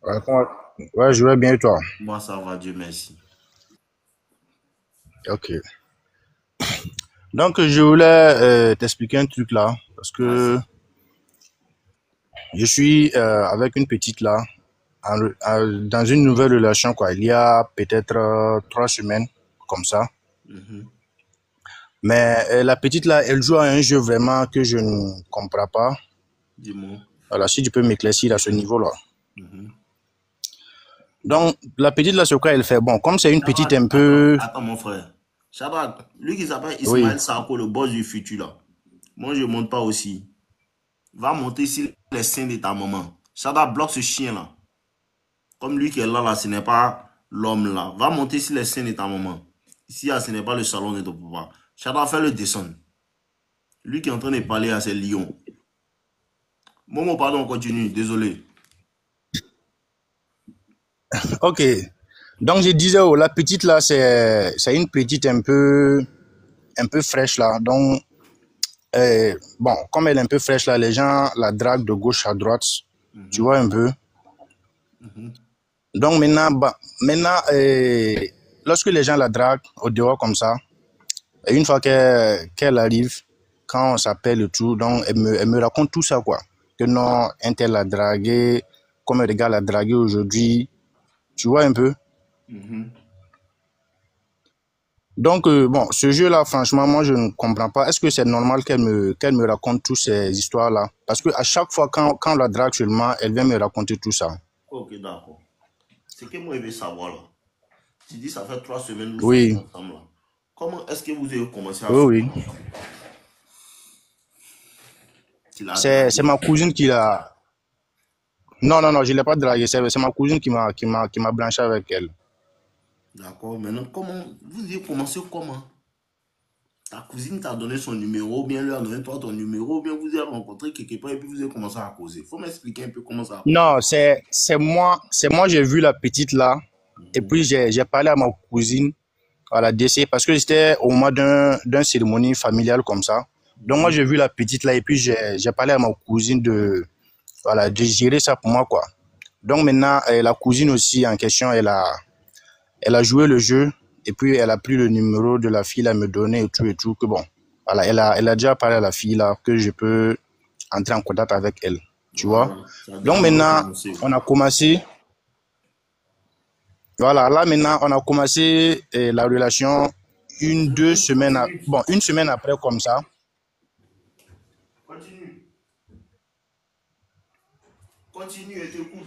Ouais, ouais, je vais bien et toi? Moi, ça va, Dieu merci. Ok. Donc, je voulais t'expliquer un truc là, parce que Vas-y. je suis avec une petite là, dans une nouvelle relation, quoi. Il y a peut-être 3 semaines, comme ça. Mhm. Mais la petite là, elle joue à un jeu vraiment que je ne comprends pas. Dis-moi. Voilà, si tu peux m'éclaircir à ce niveau-là. Mhm. Donc, la petite là, ce qu'elle fait, bon, comme c'est une petite Shadrach, un attends, peu. attends, mon frère. Shadrach, lui qui s'appelle Oui. Ismaël Sarko, le boss du futur, là. Moi, je ne monte pas aussi. Va monter sur les seins de ta maman. Shadrach, bloque ce chien-là. Comme lui qui est là, là, ce n'est pas l'homme, là. Va monter sur les seins de ta maman. Ici, là, ce n'est pas le salon de ton papa. Shadrach, fais-le descendre. Lui qui est en train de parler à ses lions. Momo, pardon, on continue. Désolé. Ok. Donc, je disais, oh, la petite là, c'est une petite un peu fraîche là. Donc, bon, comme elle est un peu fraîche là, les gens la draguent de gauche à droite. Tu Mhm. vois un peu. Mhm. Donc maintenant, lorsque les gens la draguent au dehors comme ça, et une fois qu'elle arrive, quand on s'appelle et tout, donc elle me raconte tout ça quoi. Que non, un tel l'a dragué, comme le gars l'a dragué aujourd'hui. Tu vois un peu. Mhm. Donc, bon, ce jeu-là, franchement, moi, je ne comprends pas. Est-ce que c'est normal qu'elle me raconte toutes ces histoires-là? Parce que à chaque fois, quand on la drague seulement, elle vient me raconter tout ça. Ok, d'accord. Ce que moi, je veux savoir là. Tu dis ça fait 3 semaines que vous sortez Oui, ensemble là. Comment est-ce que vous avez commencé à sortir? oui, oui. Tu l'as C'est dragué. ma cousine qui l'a... Non, non, non, je ne l'ai pas draguée. C'est ma cousine qui m'a branché avec elle. D'accord. Maintenant, comment vous avez commencé comment? Ta cousine t'a donné son numéro, ou bien lui a donné toi ton numéro, ou bien vous avez rencontré quelque part et puis vous avez commencé à causer. Faut m'expliquer un peu comment ça a commencé. Non, c'est moi, j'ai vu la petite là. Et Mhm. puis, j'ai parlé à ma cousine, à la DC, parce que c'était au moment d'un cérémonie familiale comme ça. Donc, moi, Mhm. j'ai vu la petite là, et puis j'ai parlé à ma cousine voilà, de gérer ça pour moi, quoi. Donc maintenant, la cousine aussi en question, elle a joué le jeu et puis elle a pris le numéro de la fille à me donner et tout, que bon, voilà, elle a déjà parlé à la fille là que je peux entrer en contact avec elle, tu vois. Voilà, ça a Donc déjà mal maintenant, commencé. on a commencé, voilà, là maintenant, on a commencé la relation deux Mhm. semaines, Continue. bon, une semaine après comme ça. Continue. Continue et t'écoute.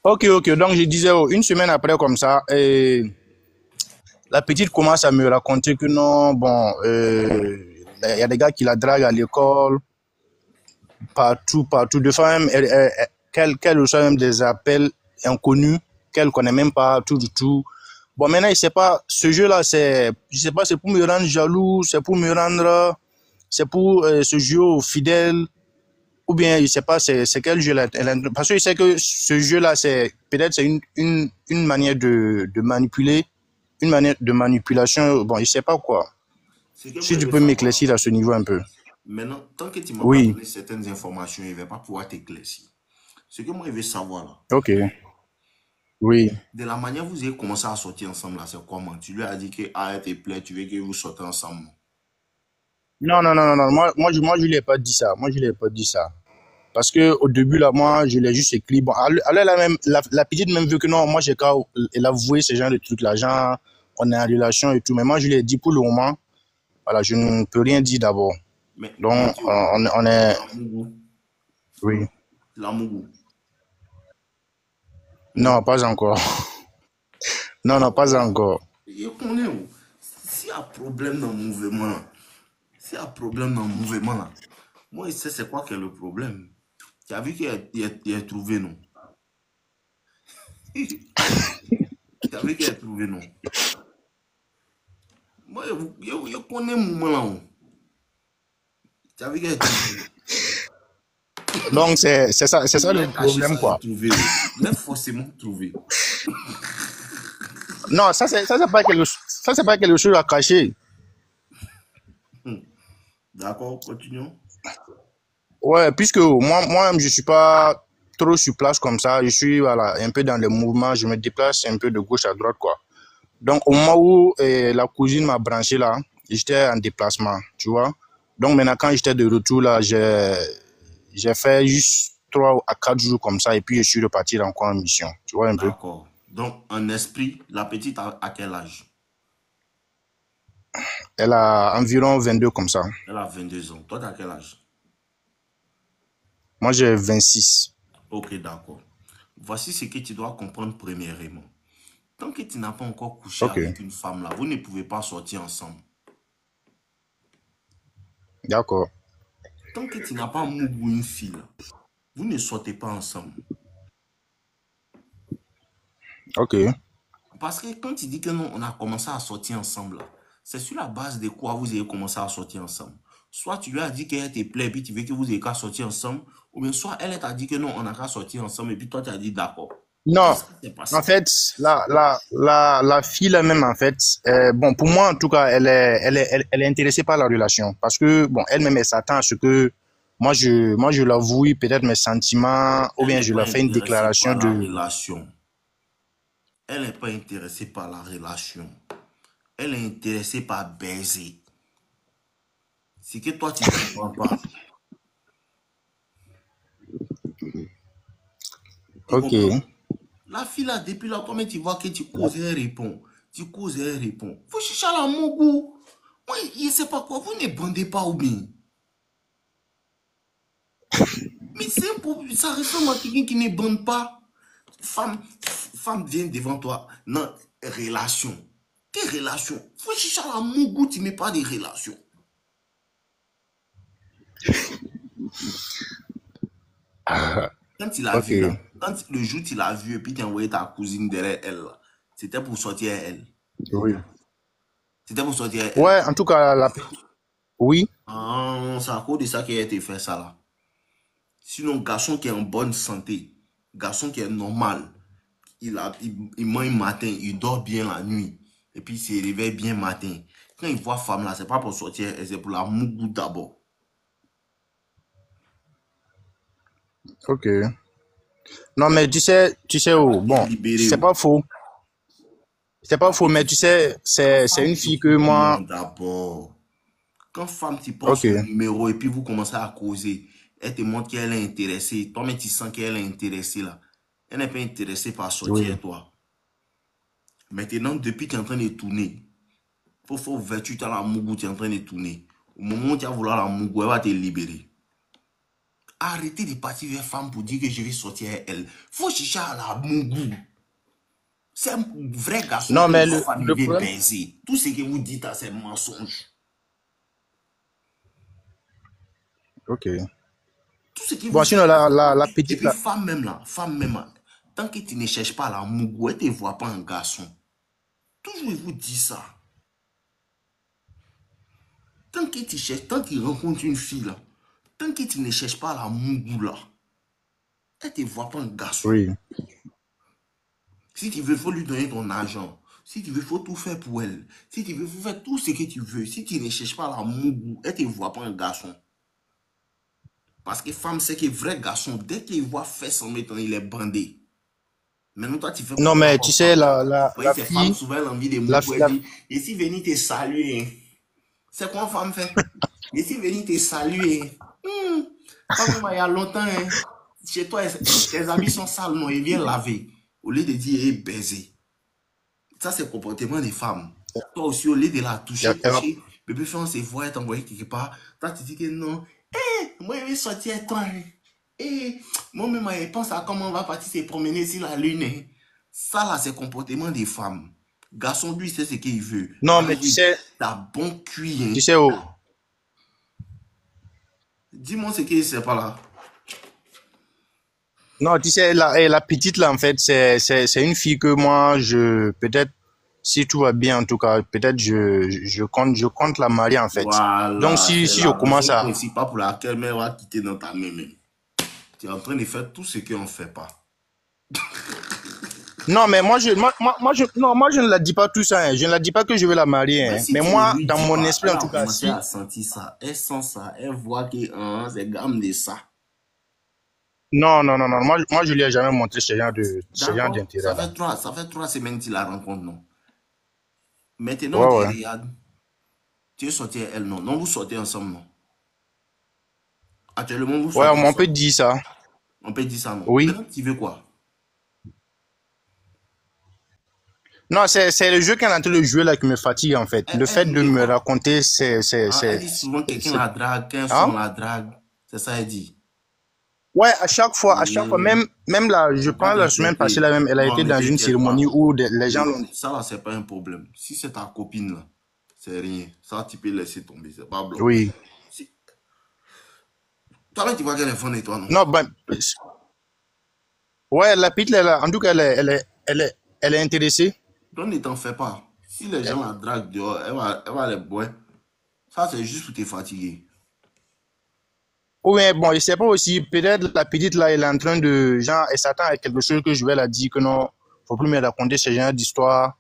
Ok, ok, donc je disais, oh, une semaine après comme ça, la petite commence à me raconter que non, bon, il y a des gars qui la draguent à l'école, partout, partout. De fois même, qu'elle reçoit même des appels inconnus qu'elle connaît même pas tout du tout. Bon, maintenant, je sais pas, ce jeu-là, je sais pas, c'est pour me rendre jaloux, c'est pour me rendre, c'est pour ce jeu fidèle, ou bien, je sais pas, c'est quel jeu là. Parce que je sais que ce jeu-là, peut-être c'est une manière de manipuler, une manière de manipulation. Bon, je sais pas quoi. Ce que moi Si je tu veux peux savoir. m'éclaircir à ce niveau un peu. Maintenant, tant que tu ne m'as pas Oui, donné certaines informations, je ne vais pas pouvoir t'éclaircir. Ce que moi je veux savoir là, ok, oui. de la manière vous avez commencé à sortir ensemble là, c'est comment? Tu lui as dit que ah, elle te plaît, tu veux que vous sortez ensemble. Non, non, non, non, non. Moi, je lui ai pas dit ça. Moi, je lui ai pas dit ça. Parce que au début, là, moi, je l'ai juste écrit. Bon, elle a même, la petite même vu que non, moi, j'ai qu'à elle avouer ce genre de trucs là. Genre, on est en relation et tout. Mais moi, je lui ai dit pour le moment, voilà, je ne peux rien dire d'abord. Mais Donc, Mathieu, on est, l'amour, oui. l'amour. Non, Hmm? pas encore. Non, non, pas D'accord. encore. Je connais où. S'il y a problème dans le mouvement là, s'il y a problème dans le mouvement là, moi je sais c'est quoi qui est le problème. Tu as vu qu'il a trouvé non? Tu as vu qu'il a trouvé non? Moi je connais le mouvement là. Tu as vu qu'il a trouvé. Donc, c'est Il ça le voulait cacher problème, ça et quoi. trouver. Oh. Il a forcément trouvé. Non, ça, c'est pas quelque chose à cacher. Hmm. D'accord, continuons. Ouais, puisque moi, moi-même, je suis pas trop sur place comme ça. Je suis voilà, un peu dans les mouvements. Je me déplace un peu de gauche à droite, quoi. Donc, au moment où la cousine m'a branché là, j'étais en déplacement, tu vois. Donc, maintenant, quand j'étais de retour là, j'ai fait juste 3 à 4 jours comme ça et puis je suis reparti encore en mission. Tu vois un peu? D'accord. Donc, en esprit, la petite a quel âge? Elle a environ 22 comme ça. Elle a 22 ans. Toi, tu as quel âge? Moi, j'ai 26. Ok, d'accord. Voici ce que tu dois comprendre premièrement. Tant que tu n'as pas encore couché Ok, avec une femme là, vous ne pouvez pas sortir ensemble. d'accord. Tant que tu n'as pas mougou une fille là, vous ne sortez pas ensemble. Ok. Parce que quand tu dis que non, on a commencé à sortir ensemble là, c'est sur la base de quoi vous avez commencé à sortir ensemble. Soit tu lui as dit qu'elle te plaît et puis tu veux que vous ayez qu'à sortir ensemble, ou bien soit elle t'a dit que non, on n'a qu'à sortir ensemble et puis toi tu as dit d'accord. Non, Qu'est-ce qui s'est en passé? fait, la fille elle-même, en fait, bon, pour moi, en tout cas, elle est intéressée par la relation. Parce que, bon, elle-même, elle s'attend à ce que moi, je l'avoue peut-être mes sentiments, ou Elle bien n'est je pas leur fais une intéressée déclaration par la de... relation. Elle n'est pas intéressée par la relation. Elle est intéressée par baiser. C'est que toi, tu ne comprends pas. Tu Ok, comprends? La fille là, depuis là, comment tu vois que tu causes et elle répond. Tu causes et elle répond. Vous cherchez à la mougou. Moi, je ne sais pas quoi. Vous ne bandez pas ou bien. Mais ça ressemble à quelqu'un qui ne bande pas. Femme vient devant toi. Non, relation. Quelle relation? Vous cherchez à la mougou, tu ne mets pas de relation. Quand il a ok, vu là, quand le jour il a vu et puis tu as envoyé ta cousine derrière elle là, c'était pour sortir à elle. oui. C'était pour sortir à elle. Ouais, en tout cas, oui, Ah, c'est à cause de ça qu'il a été fait ça là. Sinon, garçon qui est en bonne santé, garçon qui est normal, il mange matin, il dort bien la nuit, et puis il se réveille bien matin. Quand il voit femme là, c'est pas pour sortir, c'est pour la mougou d'abord. ok. Non, mais tu sais Elle va où, te bon, libérer. c'est Oh. pas faux. C'est pas La faux, mais petite, tu sais, quand c'est femme une te fille que moi, prend d'abord, quand femme tu prends ok, son numéro et puis vous commencez à causer, elle te montre qu'elle est intéressée. Toi-même, tu sens qu'elle est intéressée là. Elle n'est pas intéressée par oui. sortir toi. Maintenant, depuis que tu es en train de tourner, faut vertu, tu as la mougou, tu es en train de tourner. Au moment où tu vas vouloir la mougou, elle va te libérer. Arrêtez de partir vers femme pour dire que je vais sortir avec elle. Faut chercher à la mougou. C'est un vrai garçon Non, qui mais doit le arriver problème, baiser. Tout ce que vous dites, c'est mensonge. ok. Tout ce que vous Bon, faites sinon, là. la Et petite puis, là, femme même là, tant que tu ne cherches pas la mougou, elle ne te voit pas un garçon. Toujours, il vous dit ça. Tant que tu cherches, tant que tu rencontres une fille là, tant que tu ne cherches pas la mougou là, elle ne te voit pas un garçon. oui. Si tu veux, il faut lui donner ton argent. Si tu veux, il faut tout faire pour elle. Si tu veux, il faut faire tout ce que tu veux. Si tu ne cherches pas la mougou, elle ne te voit pas un garçon. Parce que femme, c'est que vrai garçon, dès qu'il voit faire son métier, il est bandé. Maintenant, toi, tu fais Non, quoi mais tu pour sais, femme? Vous voyez, la ces femmes, fille, souvent, elles ont envie de la, mougou. Elle la, dit, et si venir te saluer, hein? C'est quoi femme fait? Et si venir te saluer, femme, il y a longtemps, hein? Chez toi, tes habits sont sales, non, ils viennent laver. Au lieu de dire, baiser. Ça, c'est le comportement des femmes. Toi aussi, au lieu de la toucher, elle va- bébé fait on se voit, elle t'envoie quelque part. Toi, tu dis que non. Moi, je vais sortir avec toi. Hein. Moi-même, je pense à comment on va partir se promener sur la lune. Hein. Ça, là, c'est le comportement des femmes. Garçon, lui, c'est ce qu'il veut. non, mais Vas-y, t'as bon cuit. Hein. tu sais où, Dis-moi ce qu'il sait pas là. non, tu sais, la petite là, en fait, c'est une fille que moi, peut-être, si tout va bien, en tout cas, peut-être je compte la marier, en fait. Donc, Voilà, si, c'est si je la commence raison à, principale pour laquelle elle va quitter dans ta main même. Tu es en train de faire tout ce qu'on ne fait pas. non, mais moi, je ne la dis pas tout ça, hein. Je ne la dis pas que je vais la marier, Mais hein. si Mais tu ne moi, lui dans dis mon pas, esprit, elle en a tout cas, commencé si, à sentir ça. Elle sent ça. Elle voit que c'est gamme de ça. Non, non, non, non. Moi, je lui ai jamais montré ce genre D'accord, d'intérêt-là. ça fait 3 semaines qu'il la rencontre, non? Maintenant, Ouais, tu ouais. regardes, tu es sorti avec elle, non? Non, vous sortez ensemble, non? Actuellement, vous Ouais, sortez on peut ensemble. dire ça. On peut dire ça, non? Oui. Maintenant, tu veux quoi? Non, c'est le jeu qu'elle est en train de jouer là qui me fatigue, en fait. Le Elle fait joue de de me quoi? raconter, Hein, elle dit souvent quelqu'un c'est- la drague, qu'un son hein? la drague. C'est ça, elle dit. Ouais, à chaque fois, Et même là, je faut pas pense la semaine passée, t'inquiéter. là même, elle a Non, été ne dans une t'inquiète cérémonie pas. où les gens l'ont dit. Ça, là, c'est pas un problème. Si c'est ta copine, là, c'est rien. Ça, tu peux laisser tomber. C'est pas bloqué. Oui. Si... Toi-même, tu vois qu'elle est fan de toi, non? Non, ben, ouais, la petite, là, en tout cas, elle est intéressée. Donc, ne t'en fais pas. Si les gens la draguent dehors, elle va les boire. Ça, c'est juste pour te fatiguer. Oui, bon, je sais pas aussi, peut-être la petite, là, elle est en train de, genre, elle s'attend à quelque chose que je vais la dire que non, faut plus me raconter ce genre d'histoire.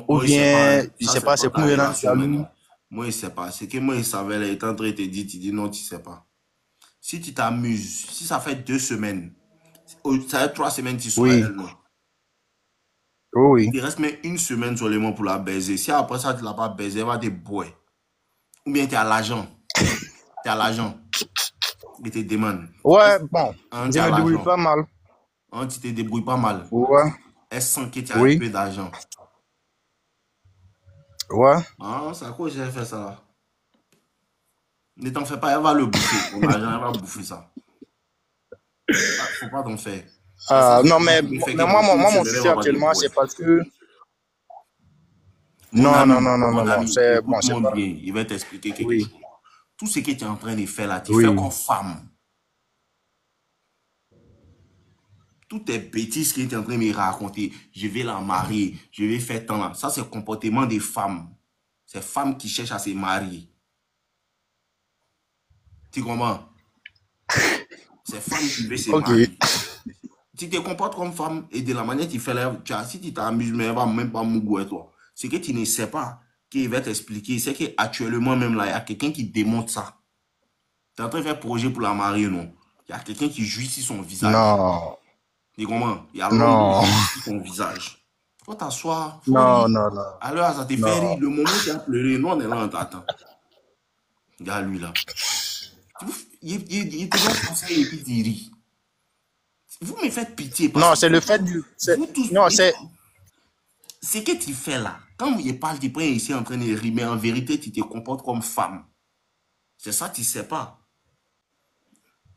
Ou Moi, il sait pas, bien, hein. je Ça, sais c'est pas, pas c'est pour ta me rendre relation jaloux. maintenant. Moi, il sait pas. C'est que moi, il savait, elle est en train de te dire, tu dis non, tu sais pas. Si tu t'amuses, si ça fait 2 semaines, ça fait 3 semaines, tu sois Oui, elle, non. oui, Il oui. te reste même une semaine seulement pour la baiser. Si après ça, tu l'as pas baisé, elle va te boire. Ou bien tu es à l'agent. Tu es à l'agent. Il te demande. Ouais, bon, Tu je es à me débrouille l'agent. pas mal. Tu te débrouilles pas mal. Ouais, Elle sent que tu as un oui, peu d'argent. ouais. Ah, c'est à quoi j'ai fait ça là? Ne t'en fais pas, elle va le bouffer. Ton argent, elle va bouffer ça. Faut pas t'en faire. C'est ça, c'est Non, l'argent qui me fait que moi, dans une mon semaine, elle souci va pas te actuellement, boire. c'est parce que, Mon ami, non, mon non, ami, c'est, bon, c'est écoute-moi pas, bien. Il va t'expliquer quelque oui, chose. Tout ce que tu es en train de faire là, tu fais oui. comme femme. Toutes tes bêtises que tu es en train de me raconter, je vais la marier, je vais faire tant là. Ça, c'est le comportement des femmes. C'est femmes qui cherchent à se marier. Tu comprends? C'est femmes qui veulent se Ok. marier. Tu te comportes comme femme et de la manière que tu fais là, si tu t'amuses, mais elle va même pas mouiller toi. Ce que tu ne sais pas, qu'il va t'expliquer, c'est qu'actuellement même là, il y a quelqu'un qui démontre ça. Tu es en train de faire projet pour la marier, non? Il y a quelqu'un qui jouit sur son visage. Non, Tu comprends? Il y a l'homme qui non, jouit sur son visage. Faut t'asseoir, faut non, rire. non, non, Alors, ça te fait rire. non. Le moment où tu as pleuré, nous, on est là, on t'attend. Regarde lui là. Il te donne conseil et puis il rit. Vous me faites pitié parce Non, que c'est le fait vous tous, non, c'est, ce que tu fais là, quand il parle, tu prends ici en train de rire, mais en vérité, tu te comportes comme femme. C'est ça, tu ne sais pas.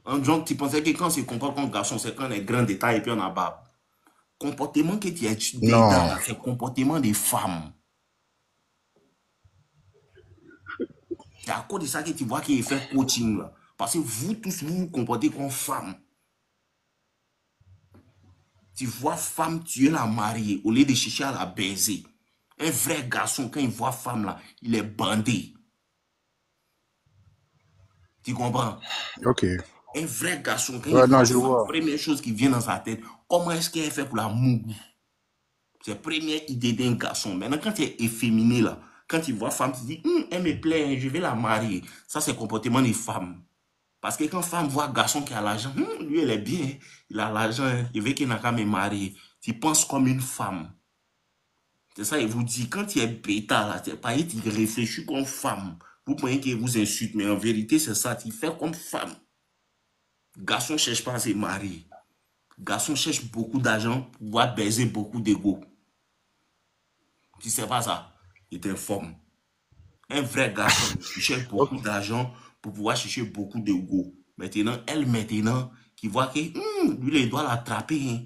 En genre, tu pensais que quand on se comporte comme garçon, c'est quand on est grand de taille et puis on a barbe. Comportement que tu es dedans, non. c'est comportement des femmes. C'est à cause de ça que tu vois qu'il fait coaching là. Parce que vous tous, vous vous comportez comme femme. Tu vois femme, tu es la mariée au lieu de chercher à la baiser. Un vrai garçon, quand il voit femme là, il est bandé. Tu comprends? Ok. Un vrai garçon, quand il Ouais, non, voit je femme, vois. première chose qui vient dans sa tête, comment est-ce qu'elle fait pour la mougou? C'est la première idée d'un garçon. Maintenant, quand tu es efféminé là, quand tu vois femme, tu dis, elle me plaît, je vais la marier. Ça, c'est le comportement des femmes. Parce que quand femme voit garçon qui a l'argent, lui, elle est bien, il a l'argent, il veut qu'il n'a qu'à me marier. Tu penses comme une femme. C'est ça, il vous dit, quand tu es bêta, là, c'est pas, tu réfléchis comme femme. Vous croyez qu'il vous insulte, mais en vérité, c'est ça, tu fais comme femme. Garçon ne cherche pas à se marier. Garçon cherche beaucoup d'argent pour pouvoir baiser beaucoup d'ego. Tu sais pas ça? Il t'informe. Un vrai garçon, il cherche Ok. beaucoup d'argent pour pouvoir chercher beaucoup d'ego. Maintenant, qui voit que lui, il doit l'attraper. Hein.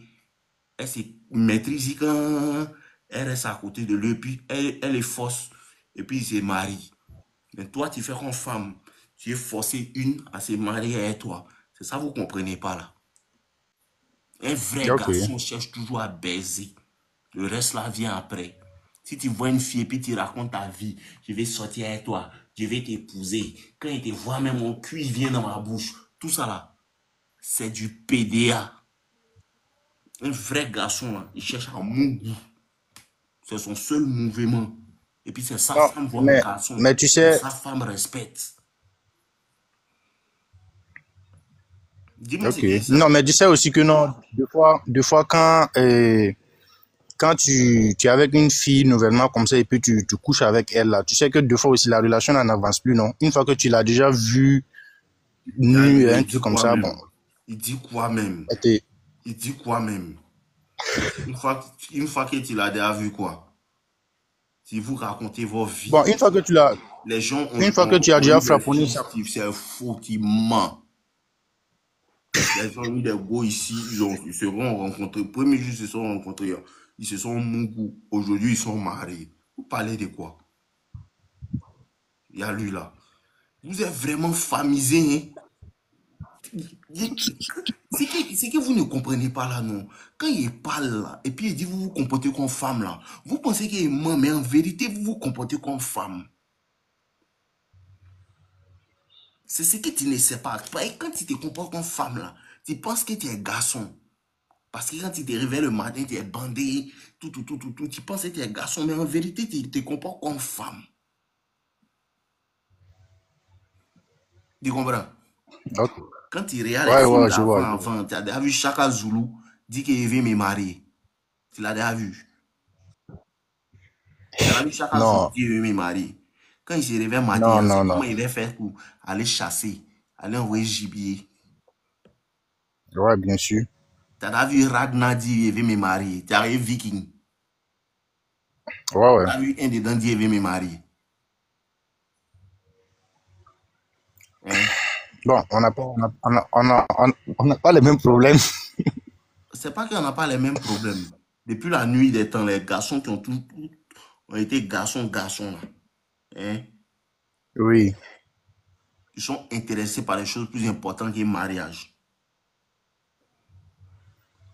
Elle se maîtrise quand elle reste à côté de lui, puis elle est force, et puis il se marie. Mais toi, tu fais comme femme, tu es forcé une à se marier avec toi. C'est ça, vous ne comprenez pas là. Un vrai Ok. garçon cherche toujours à baiser. Le reste là vient après. Si tu vois une fille et puis tu racontes ta vie, je vais sortir avec toi, je vais t'épouser. Quand il te voit, même mon cul vient dans ma bouche. Tout ça là, c'est du PDA. Un vrai garçon là, il cherche à mourir. C'est son seul mouvement. Et puis c'est sa Non, femme voit un garçon mais tu que sais, sa femme respecte. Dis-moi ce Ok. qui est ça. Non, mais tu sais aussi que non, deux fois quand tu es avec une fille nouvellement comme ça et puis tu couches avec elle là, tu sais que deux fois aussi la relation n'avance plus, non? Une fois que tu l'as déjà vue nue, Mais un il truc dit comme quoi ça, bon, même? Il dit quoi même? elle te- Il dit quoi même? Une fois que tu l'as déjà vu quoi? Si vous racontez vos bon, vies, les gens une fois que tu as ont déjà eu des frapponné fils, ça, c'est faux, qui ment. Les gens ont eu des go ici, ils se sont rencontrés. Premier jour, ils se sont rencontrés. Ils se sont mougou. Aujourd'hui, ils sont mariés. Vous parlez de quoi? Il y a lui là. Vous êtes vraiment famisé, hein? C'est que vous ne comprenez pas là, non. Quand il parle là, et puis il dit vous vous comportez comme femme là, vous pensez qu'il ment, mais en vérité, vous vous comportez comme femme. C'est ce que tu ne sais pas. Quand tu te comportes comme femme là, tu penses que tu es garçon. Parce que quand tu te réveilles le matin, tu es bandé, tout, tu penses que tu es garçon, mais en vérité, tu te comportes comme femme. Tu comprends? ok. Quand tu regardes les Ouais, films ouais, je vois, d'avant, je vois. avant, tu as déjà vu Chaka Zulu dit qu'il veut me marier. Tu l'as déjà vu. Tu as vu Chaka Zulu Non, dit qu'il veut me marier. Quand il se réveille matin, non, il non, sait comment non. il va faire pour aller chasser, aller envoyer gibier. Ouais, bien sûr. Tu as déjà vu Ragnar dire qu'il veut me marier. Tu as vu Viking. Ouais, Tu ouais. as vu un dedans dire qu'il veut me marier. Hein? Bon, on n'a pas les mêmes problèmes. C'est pas qu'on n'a pas les mêmes problèmes. Depuis la nuit des temps, les garçons qui ont ont été garçons, garçons là. Hein? Oui. Ils sont intéressés par les choses plus importantes que le mariage.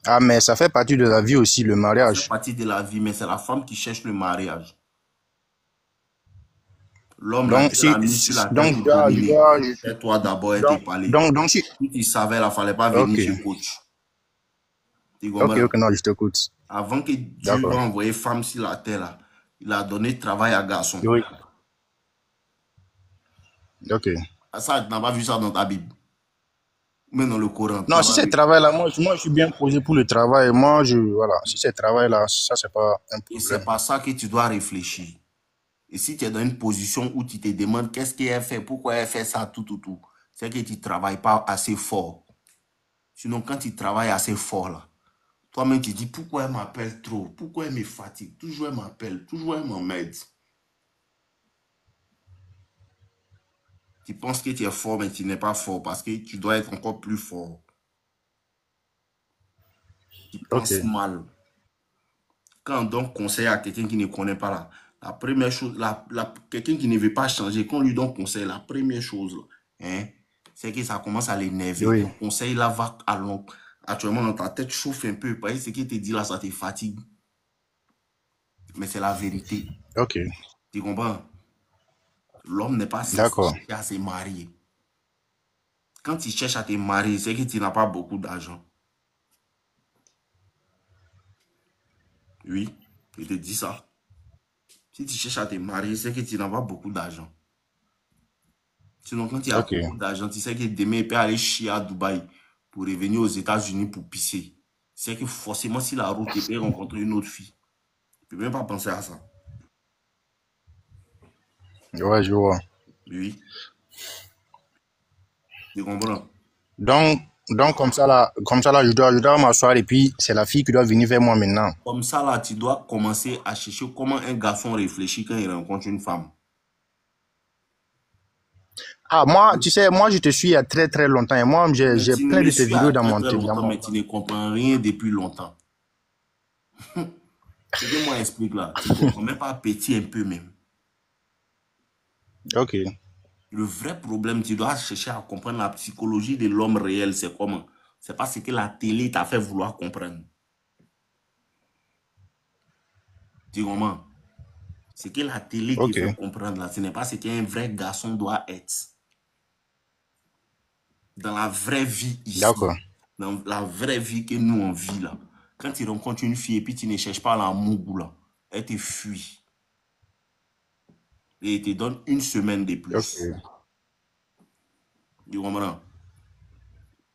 Ah, mais ça fait partie de la vie aussi, le Ça fait mariage. partie de la vie, mais c'est la femme qui cherche le mariage. L'homme, là, Donc, Dieu l'a mis sur la terre donc, pour dominer. je C'est toi d'abord et tes donc, palais. si. Si tu savais, il ne fallait pas venir Ok, chez coach. Tu ok, comprends? ok, non, je t'écoute. Avant que Dieu D'accord. va envoyer femme sur la terre, là, il a donné travail à garçon. Oui. Ok. Ah, ça, tu n'as pas vu ça dans ta Bible. Mais dans le Coran, tu Non, n'as si pas c'est vu. travail là, moi, je suis bien posé pour le travail. Moi, voilà, si c'est travail là, ça, c'est pas un Et problème. c'est pas ça que tu dois réfléchir. Et si tu es dans une position où tu te demandes qu'est-ce qu'elle fait, pourquoi elle fait ça, tout, c'est que tu ne travailles pas assez fort. Sinon, quand tu travailles assez fort, là, toi-même, tu dis pourquoi elle m'appelle trop, pourquoi elle me fatigue, toujours elle m'appelle, toujours elle m'emmène. Tu penses que tu es fort, mais tu n'es pas fort parce que tu dois être encore plus fort. Tu Ok, penses mal. Quand on donne conseil à quelqu'un qui ne connaît pas là, la première chose, quelqu'un qui ne veut pas changer, quand on lui donne conseil, la première chose, hein, c'est que ça commence à l'énerver. oui, Ton conseil là va à long. Actuellement, dans ta tête chauffe un peu. Parce que ce qu'il te dit là, ça te fatigue. Mais c'est la vérité. ok, Tu comprends? L'homme n'est pas censé d'accord, chercher à se marier. Quand tu cherches à te marier, c'est que tu n'as pas beaucoup d'argent. Oui, je te dis ça. Si tu cherches à te marier, c'est que tu n'as pas beaucoup d'argent. Sinon, quand tu as ok, beaucoup d'argent, tu sais que demain, il peut aller chier à Dubaï pour revenir aux États-Unis pour pisser. C'est que forcément, si la route, il peut rencontrer une autre fille. Tu ne peux même pas penser à ça. ouais, je vois. Oui, tu comprends? Donc, comme ça là, je dois m'asseoir et puis c'est la fille qui doit venir vers moi maintenant. Comme ça, là, tu dois commencer à chercher comment un garçon réfléchit quand il rencontre une femme. Ah, moi, tu sais, moi, je te suis il y a très très longtemps et moi, Mais j'ai tu ne plein me de tes suis à vidéos dans très mon, très dans longtemps, mon... mais tu ne comprends rien depuis longtemps. Ce que moi explique là, tu ne comprends même pas petit un peu même. Ok, Le vrai problème, tu dois chercher à comprendre la psychologie de l'homme réel, c'est comment? C'est pas ce que la télé t'a fait vouloir comprendre. Tu comprends? Ce que la télé te ok, fait comprendre là, ce n'est pas ce qu'un vrai garçon doit être. Dans la vraie vie ici, d'accord, dans la vraie vie que nous on vit là, quand tu rencontres une fille et puis tu ne cherches pas l'amour là, elle te fuit et elle te donne une semaine de plus. ok, Tu comprends?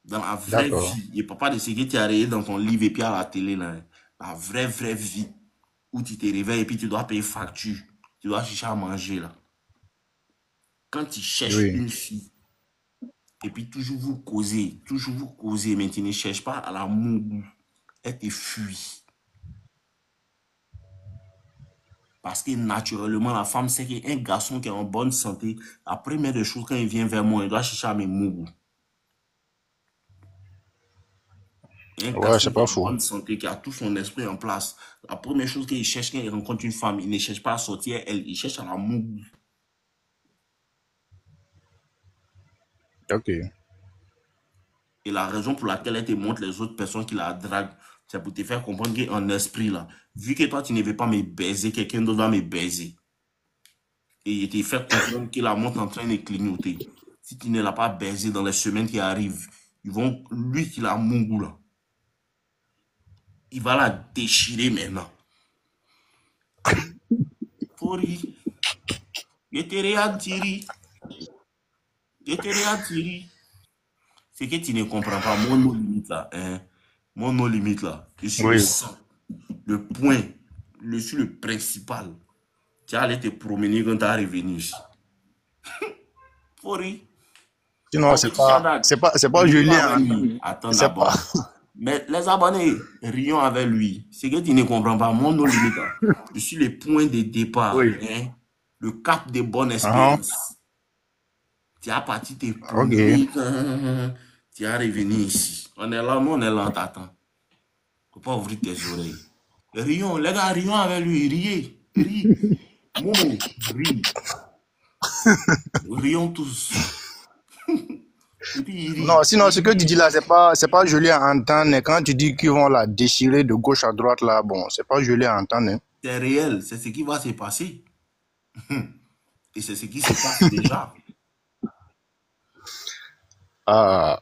Dans la vraie D'accord. vie. Il ne parle pas de ce que tu as réglé dans ton livre et puis à la télé. Là. La vraie vie. Où tu te réveilles et puis tu dois payer facture. Tu dois chercher à manger là. Quand tu cherches Oui. une fille, et puis toujours vous causez, mais tu ne cherches pas à l'amour, elle te fuit. Parce que naturellement, la femme sait qu'un garçon qui est en bonne santé, la première des choses, quand il vient vers moi, il doit chercher à me mourir. Un Ouais, garçon c'est qui est pas en faux. bonne santé, qui a tout son esprit en place, la première chose qu'il cherche quand il rencontre une femme, il ne cherche pas à sortir elle, il cherche à la mourir. Ok. Et la raison pour laquelle elle te montre les autres personnes qui la draguent, c'est pour te faire comprendre qu'en esprit, là, vu que toi, tu ne veux pas me baiser, quelqu'un d'autre va me baiser. Et il te fait comprendre que la montre est en train de clignoter. Si tu ne l'as pas baisé dans les semaines qui arrivent, lui qui l'a mongou là, il va la déchirer maintenant. Fori, je te regarde, Thierry. Je te regarde, Thierry. C'est que tu ne comprends pas mon no limite là. Hein? Mon no limite là. Je suis le Oui. sang, le point. Je suis le principal. Tu es allé te promener quand tu es revenu ici. Fori, Sinon, mon petit Shadak, c'est pas rions Julien, avec hein. lui. Attends C'est pas. d'abord. Mais les abonnés, rions avec lui. C'est que tu ne comprends pas. Mon no limite là. Je suis le point de départ. Oui. Hein? Le cap de bonne Uh-huh. espérance. Tu as parti te Ok. promener quand tu es revenu ici. On est là, nous on est là, on t'attend. Faut pas ouvrir tes oreilles. Rions, les gars, rions avec lui, riez, ris. Momo, ris. Rions tous. Et puis Non, sinon, ce que tu dis là, c'est pas joli à entendre. Et quand tu dis qu'ils vont la déchirer de gauche à droite là, bon, c'est pas joli à entendre, hein. c'est réel, c'est ce qui va se passer. Et c'est ce qui se passe déjà. Ah,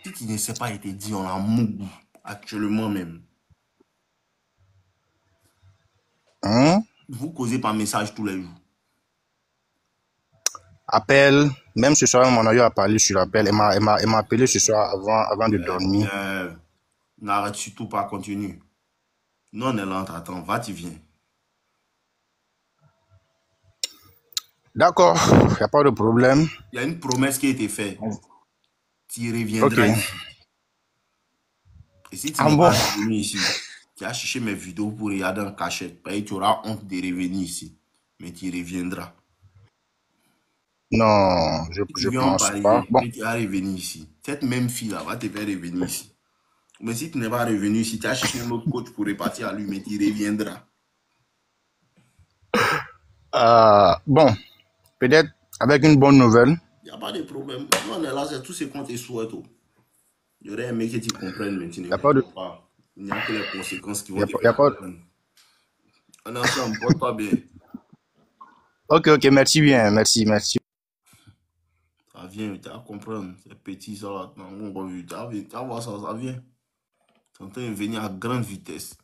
Si tu ne sais pas, il te dit, on a Mougou, actuellement même. hein? Vous causez par message tous les jours. Appel, même ce soir, on a eu à parler sur l'appel. Elle m'a appelé ce soir avant de Eh dormir. bien, n'arrête surtout pas, continue. Non, on est là, on t'attend. Va, tu viens. D'accord, il n'y a pas de problème. Il y a une promesse qui a été faite. Tu Ok. reviendras ici. Et si tu Ah n'es bon? pas revenu ici, tu as cherché mes vidéos pour regarder en cachette. Parce que tu auras honte de revenir ici. Mais tu reviendras. Non, Si tu je viens en pense pas. parier, Bon, que tu vas revenir ici. Cette même fille-là va te faire revenir ici. Mais si tu n'es pas revenu ici, tu as cherché un autre coach pour repartir à lui, mais tu reviendras. bon, peut-être avec une bonne nouvelle. Il n'y a pas de problème. Nous, on est là, c'est tout ce qu'on te souhaite. J'aurais aimé que tu comprennes, mais tu Il ne n'y a pas de, comprends pas. Il n'y a que les conséquences qui y vont a te pas, y a faire pas. comprendre. On est ensemble, porte-toi bien. Ok, ok, merci bien, merci, merci. Ça vient, tu vas comprendre. C'est petit, ça là. Tu vas voir ça, ça vient. C'est en train de venir à grande vitesse.